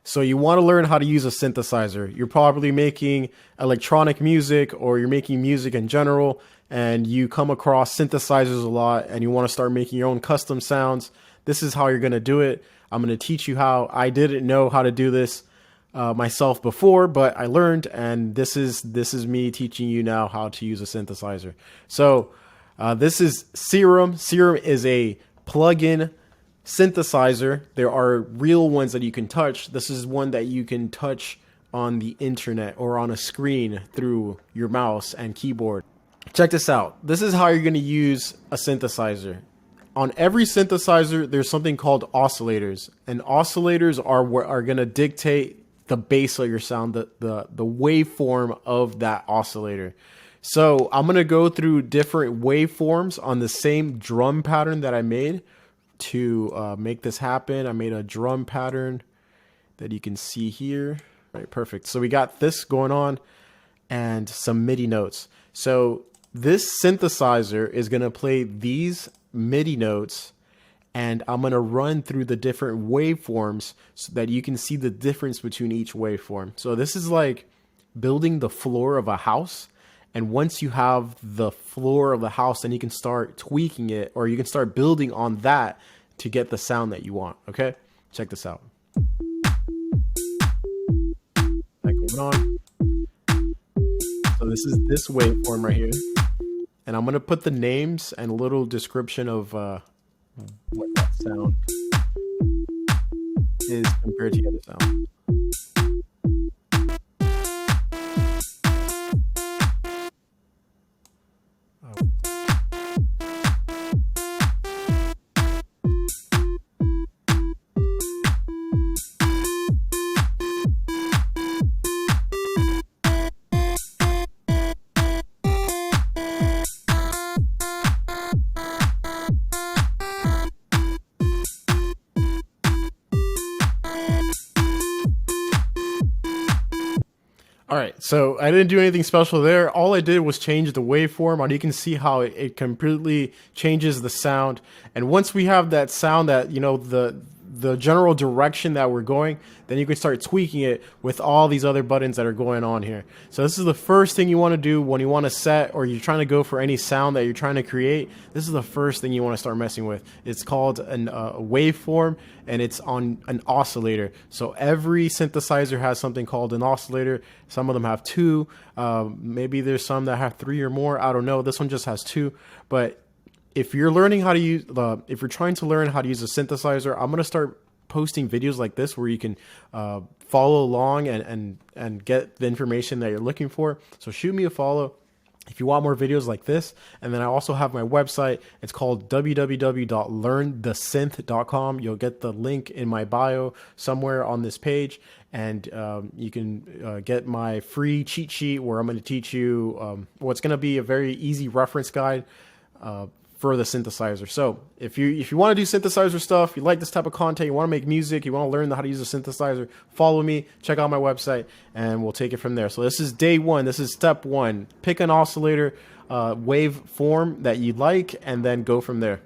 So you want to learn how to use a synthesizer. You're probably making electronic music or you're making music in general, and you come across synthesizers a lot and you want to start making your own custom sounds. This is how you're going to do it. I'm going to teach you how. I didn't know how to do this myself before, but I learned, and this is me teaching you now how to use a synthesizer. So this is Serum. Serum is a plugin synthesizer. There are real ones that you can touch. This is one that you can touch on the internet or on a screen through your mouse and keyboard. Check this out. This is how you're going to use a synthesizer. On every synthesizer, there's something called oscillators, and oscillators are what are going to dictate the bass of your sound, the waveform of that oscillator. So I'm going to go through different waveforms on the same drum pattern that I made to make this happen. I made a drum pattern that you can see here. Right, perfect. So we got this going on and some MIDI notes. So this synthesizer is going to play these MIDI notes, and I'm going to run through the different waveforms so that you can see the difference between each waveform. So this is like building the floor of a house. And once you have the floor of the house, then you can start tweaking it, or you can start building on that to get the sound that you want. Okay, check this out. Going on. So this is this waveform right here, and I'm gonna put the names and a little description of what that sound is compared to the other sound. All right, so I didn't do anything special there. All I did was change the waveform, and you can see how it completely changes the sound. And once we have that sound that, you know, the general direction that we're going, then you can start tweaking it with all these other buttons that are going on here. So this is the first thing you want to do when you want to set, or you're trying to go for any sound that you're trying to create. This is the first thing you want to start messing with. It's called a waveform, and it's on an oscillator. So every synthesizer has something called an oscillator. Some of them have two. Maybe there's some that have three or more. I don't know. This one just has two. But if you're learning how to use, if you're trying to learn how to use a synthesizer, I'm going to start posting videos like this where you can follow along and get the information that you're looking for. So shoot me a follow if you want more videos like this. And then I also have my website. It's called www.learnthesynth.com. You'll get the link in my bio somewhere on this page. And you can get my free cheat sheet where I'm going to teach you what's going to be a very easy reference guide for the synthesizer. So if you want to do synthesizer stuff, you like this type of content, you want to make music, you want to learn how to use a synthesizer, follow me, check out my website, and we'll take it from there. So this is day one. This is step one. Pick an oscillator waveform that you like, and then go from there.